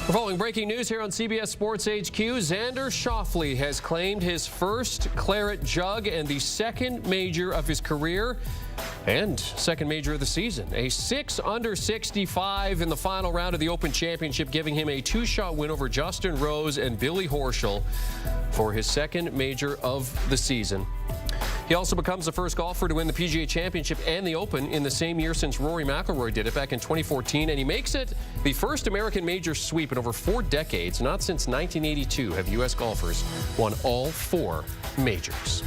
We're following breaking news here on CBS Sports HQ. Xander Schauffele has claimed his first claret jug and the second major of his career and second major of the season. A 6 under 65 in the final round of the Open Championship, giving him a 2-shot win over Justin Rose and Billy Horschel for his second major of the season. He also becomes the first golfer to win the PGA Championship and the Open in the same year since Rory McIlroy did it back in 2014, and he makes it the first American major sweep in over 4 decades. Not since 1982 have U.S. golfers won all 4 majors.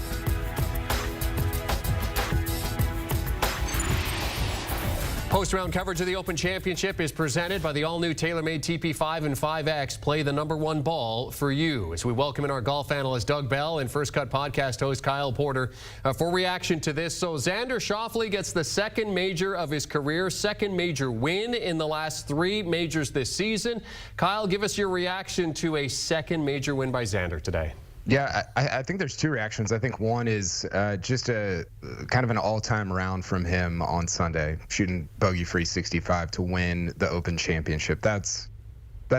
Post-round coverage of the Open Championship is presented by the all-new TaylorMade TP5 and 5X. Play the #1 ball for you. As we welcome in our golf analyst Doug Bell and First Cut podcast host Kyle Porter for reaction to this. So Xander Schauffele gets the second major of his career, second major win in the last 3 majors this season. Kyle, give us your reaction to a second major win by Xander today. Yeah, I think there's 2 reactions. I think one is just a kind of an all-time round from him on Sunday, shooting bogey-free 65 to win the Open Championship. That's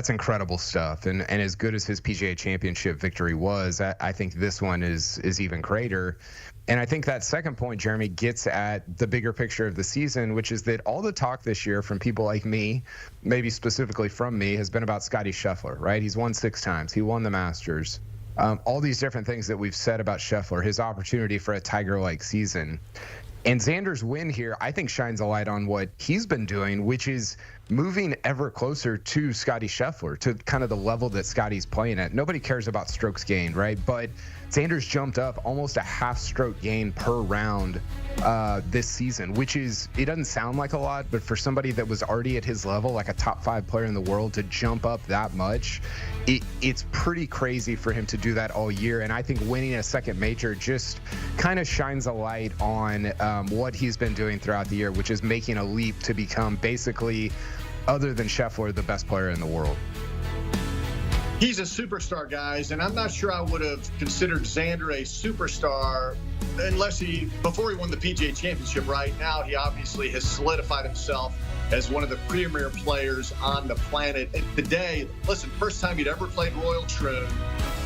incredible stuff. And as good as his PGA Championship victory was, I think this one is even greater. And I think that second point, Jeremy, gets at the bigger picture of the season, which is that all the talk this year from people like me, maybe specifically from me, has been about Scottie Scheffler, right? He's won 6 times. He won the Masters. All these different things that we've said about Scheffler, his opportunity for a Tiger-like season. And Xander's win here, I think, shines a light on what he's been doing, which is moving ever closer to Scottie Scheffler, to kind of the level that Scottie's playing at. Nobody cares about strokes gained, right? But Xander's jumped up almost a half-stroke gain per round this season, which is, it doesn't sound like a lot, but for somebody that was already at his level, like a top 5 player in the world, to jump up that much, it's pretty crazy for him to do that all year. And I think winning a second major just kind of shines a light on what he's been doing throughout the year, which is making a leap to become basically, other than Scheffler, the best player in the world. He's a superstar, guys, and I'm not sure I would have considered Xander a superstar unless before he won the PGA Championship. Right now, he obviously has solidified himself as one of the premier players on the planet. And today, listen, first time he'd ever played Royal Troon,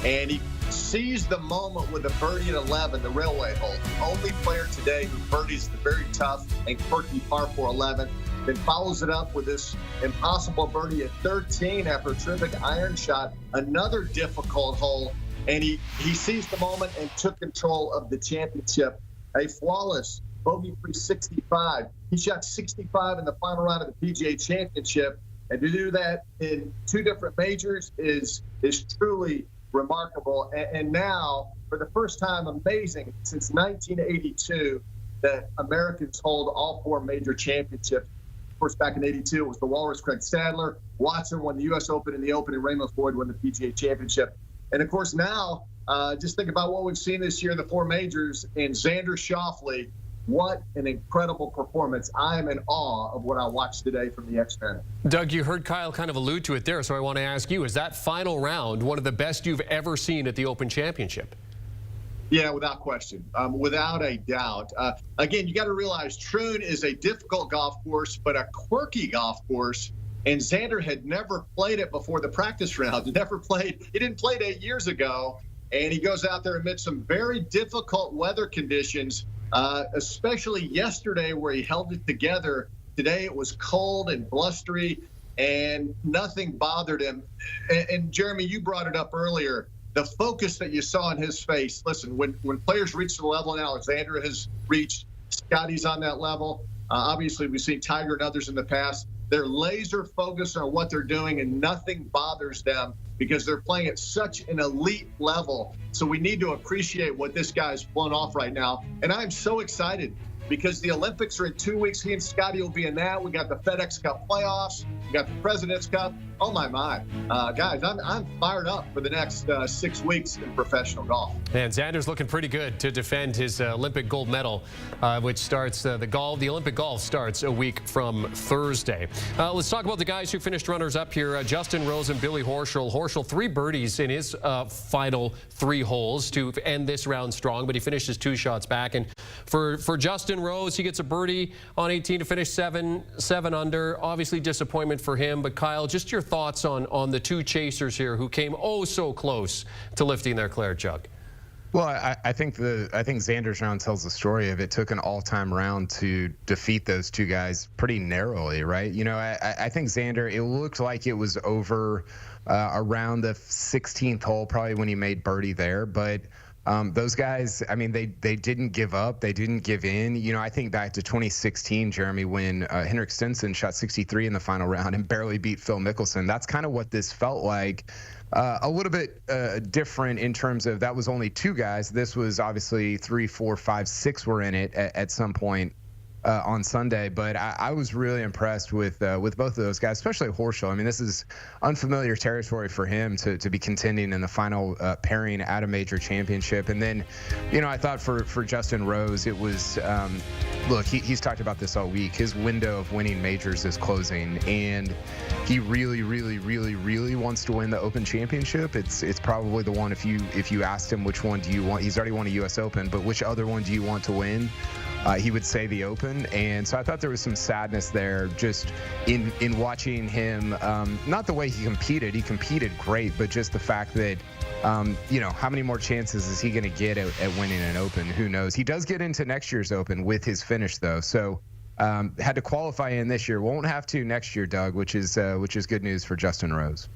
and he seized the moment with a birdie at 11, the railway hole. The only player today who birdies the very tough and quirky par 4 11. Then follows it up with this impossible birdie at 13 after a terrific iron shot, another difficult hole, and he seized the moment and took control of the championship. A flawless bogey-free 65. He shot 65 in the final round of the PGA Championship, and to do that in 2 different majors is truly remarkable. And now, for the first time, amazing, since 1982, that Americans hold all 4 major championships. Of course, back in '82, it was the Walrus, Craig Stadler. Watson won the U.S. Open and the Open, and Raymond Floyd won the PGA Championship. And, of course, now, just think about what we've seen this year in the 4 majors. And Xander Schauffele, what an incredible performance. I am in awe of what I watched today from the X-Men. Doug, you heard Kyle kind of allude to it there, so I want to ask you, is that final round one of the best you've ever seen at the Open Championship? Yeah, without question, without a doubt. Again, you got to realize Troon is a difficult golf course, but a quirky golf course. And Xander had never played it before the practice round. He didn't play it 8 years ago. And he goes out there amid some very difficult weather conditions, especially yesterday where he held it together. Today it was cold and blustery and nothing bothered him. And Jeremy, you brought it up earlier. The focus that you saw in his face, listen, when players reach the level now, Xander has reached, Scottie's on that level. Obviously, we've seen Tiger and others in the past. They're laser focused on what they're doing, and nothing bothers them because they're playing at such an elite level. So we need to appreciate what this guy's blown off right now. And I'm so excited because the Olympics are in 2 weeks. He and Scottie will be in that. We got the FedEx Cup playoffs. We got the President's Cup. Oh, my. Guys, I'm fired up for the next 6 weeks in professional golf. And Xander's looking pretty good to defend his Olympic gold medal, which starts the Olympic golf starts a week from Thursday. Let's talk about the guys who finished runners-up here. Justin Rose and Billy Horschel. Horschel, 3 birdies in his final 3 holes to end this round strong, but he finished his 2 shots back. And for Justin Rose, he gets a birdie on 18 to finish 7 under. Obviously disappointment for him. But Kyle, just your thoughts thoughts on the two chasers here who came oh so close to lifting their claret jug? Well, I think Xander's round tells the story of it took an all-time round to defeat those two guys pretty narrowly, right? You know, I think Xander, it looked like it was over around the 16th hole, probably when he made birdie there, but those guys, I mean, they didn't give up. They didn't give in. You know, I think back to 2016, Jeremy, when Henrik Stenson shot 63 in the final round and barely beat Phil Mickelson. That's kind of what this felt like. A little bit different in terms of that was only two guys. This was obviously 3, 4, 5, 6 were in it at some point on Sunday. But I was really impressed with both of those guys, especially Horschel. I mean, this is unfamiliar territory for him to be contending in the final pairing at a major championship. And then, you know, I thought for Justin Rose, it was, look, he's talked about this all week. His window of winning majors is closing, and he really, really, really, really wants to win the Open Championship. It's probably the one, if you asked him which one do you want, he's already won a U.S. Open, but which other one do you want to win? He would say the Open. And so I thought there was some sadness there just in watching him, not the way he competed great, but just the fact that, you know, how many more chances is he going to get at winning an Open? Who knows? He does get into next year's Open with his finish, though. So had to qualify in this year. Won't have to next year, Doug, which is good news for Justin Rose.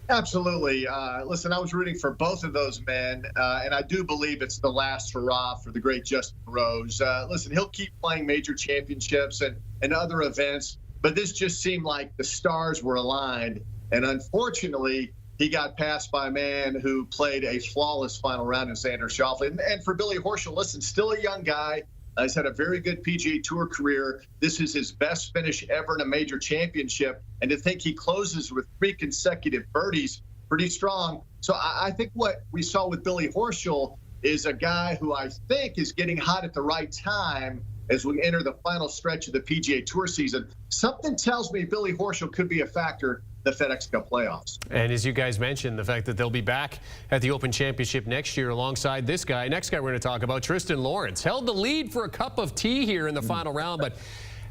Absolutely. Listen, I was rooting for both of those men, and I do believe it's the last hurrah for the great Justin Rose. Listen, he'll keep playing major championships and other events, but this just seemed like the stars were aligned, and unfortunately, he got passed by a man who played a flawless final round in Xander Schauffele. And for Billy Horschel, listen, still a young guy. He's had a very good PGA Tour career. This is his best finish ever in a major championship. And to think he closes with 3 consecutive birdies, pretty strong. So I think what we saw with Billy Horschel is a guy who I think is getting hot at the right time as we enter the final stretch of the PGA Tour season. Something tells me Billy Horschel could be a factor the FedEx Cup playoffs. And as you guys mentioned, the fact that they'll be back at the Open Championship next year alongside this guy. Next guy we're going to talk about, Tristan Lawrence, held the lead for a cup of tea here in the final round, but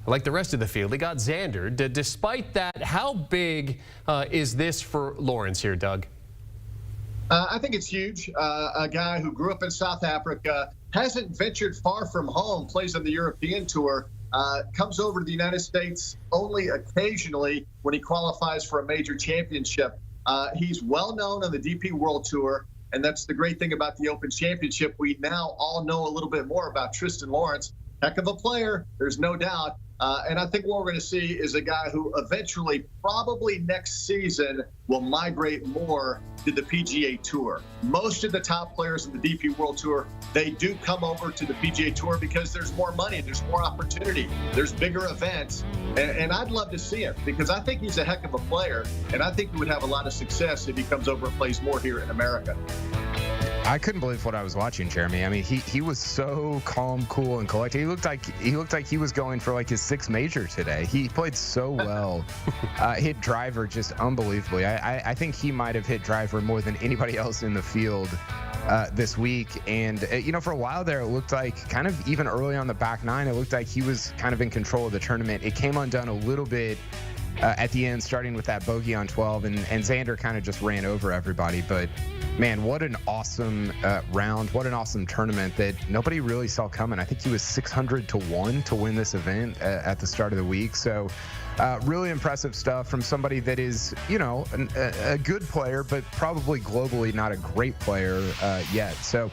like the rest of the field, he got Xander. Despite that, how big is this for Lawrence here, Doug? I think it's huge. A guy who grew up in South Africa, hasn't ventured far from home, plays on the European Tour, comes over to the United States only occasionally when he qualifies for a major championship. He's well known on the DP World Tour, and that's the great thing about the Open Championship. We now all know a little bit more about Tristan Lawrence. Heck of a player, there's no doubt. And I think what we're going to see is a guy who eventually, probably next season, will migrate more to the PGA Tour. Most of the top players in the DP World Tour, they do come over to the PGA Tour because there's more money, there's more opportunity, there's bigger events. And I'd love to see him because I think he's a heck of a player, and I think he would have a lot of success if he comes over and plays more here in America. I couldn't believe what I was watching, Jeremy. I mean, he was so calm, cool, and collected. He looked like he was going for like his 6th major today. He played so well. Hit driver just unbelievably. I think he might have hit driver more than anybody else in the field this week. And you know, for a while there, it looked like kind of even early on the back nine, it looked like he was kind of in control of the tournament. It came undone a little bit at the end, starting with that bogey on 12, and Xander kind of just ran over everybody. But man, what an awesome round. What an awesome tournament that nobody really saw coming. I think he was 600 to 1 to win this event at the start of the week. So really impressive stuff from somebody that is, you know, a good player, but probably globally not a great player yet. So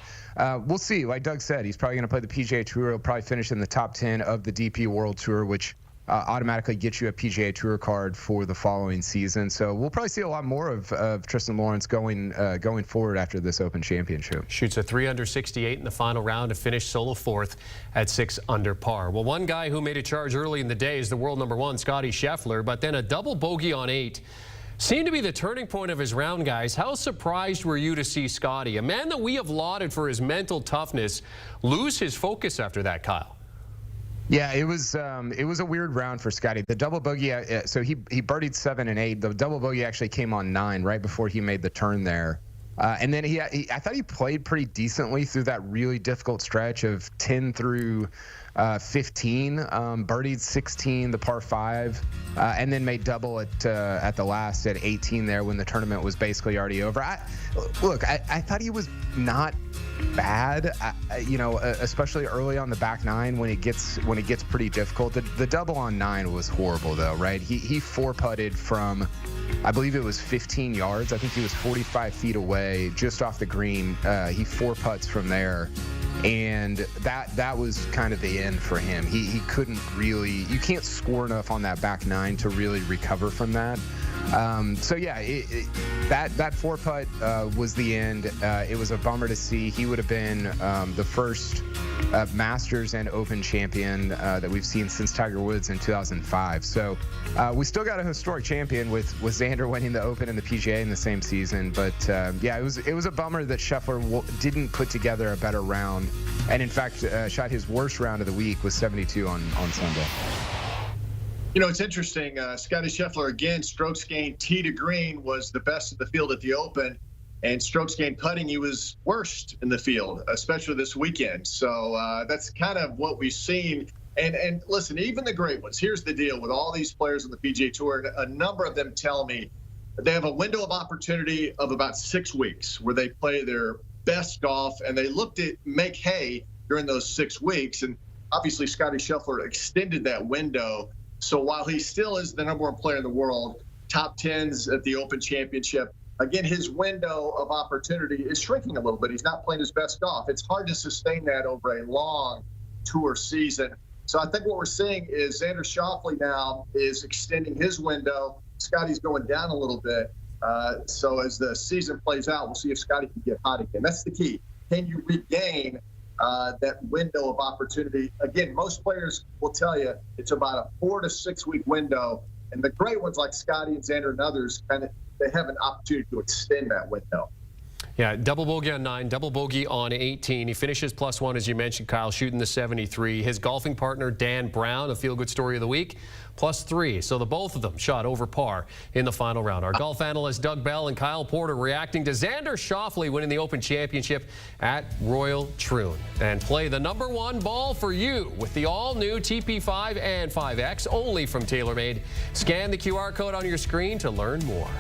we'll see. Like Doug said, he's probably going to play the PGA Tour. He'll probably finish in the top 10 of the DP World Tour, which automatically gets you a PGA Tour card for the following season. So we'll probably see a lot more of Tristan Lawrence going forward after this Open Championship. Shoots a 3 under 68 in the final round to finish solo 4th at 6 under par. Well, one guy who made a charge early in the day is the world #1, Scottie Scheffler, but then a double bogey on 8 seemed to be the turning point of his round, guys. How surprised were you to see Scottie, a man that we have lauded for his mental toughness, lose his focus after that, Kyle? Yeah, it was a weird round for Scottie. The double bogey, so he birdied 7 and 8. The double bogey actually came on 9 right before he made the turn there. And then I thought he played pretty decently through that really difficult stretch of 10 through 15. Birdied 16, the par 5, and then made double at the last at 18 there when the tournament was basically already over. I thought he was not bad, especially early on the back nine when it gets pretty difficult. The double on 9 was horrible though, right? He 4-putted from, I believe it was 15 yards. I think he was 45 feet away, just off the green. He 4-putts from there, and that was kind of the end for him. He couldn't really. You can't score enough on that back 9 to really recover from that. So yeah, that 4-putt was the end. It was a bummer to see. He would have been the first Masters and Open champion that we've seen since Tiger Woods in 2005. So we still got a historic champion with Xander winning the Open and the PGA in the same season. But yeah, it was a bummer that Scheffler didn't put together a better round, and in fact shot his worst round of the week with 72 on Sunday. You know, it's interesting. Scottie Scheffler, again, strokes gained tee to green was the best of the field at the Open, and strokes gained putting, he was worst in the field, especially this weekend. So that's kind of what we've seen. And listen, even the great ones, here's the deal with all these players on the PGA Tour. A number of them tell me they have a window of opportunity of about 6 weeks where they play their best golf, and they look to make hay during those 6 weeks. And obviously, Scottie Scheffler extended that window. So while he still is the #1 player in the world, top 10s at the Open Championship, again, his window of opportunity is shrinking a little bit. He's not playing his best golf. It's hard to sustain that over a long tour season. So I think what we're seeing is Xander Schauffele now is extending his window. Scottie's going down a little bit. So as the season plays out, we'll see if Scottie can get hot again. That's the key. Can you regain that window of opportunity? Again, most players will tell you it's about a 4 to 6 week window, and the great ones like Scottie and Xander and others they have an opportunity to extend that window. Yeah, double bogey on 9, double bogey on 18. He finishes +1, as you mentioned, Kyle, shooting the 73. His golfing partner, Dan Brown, a feel-good story of the week, +3. So the both of them shot over par in the final round. Our golf analysts Doug Bell and Kyle Porter reacting to Xander Schauffele winning the Open Championship at Royal Troon. And play the #1 ball for you with the all-new TP5 and 5X, only from TaylorMade. Scan the QR code on your screen to learn more.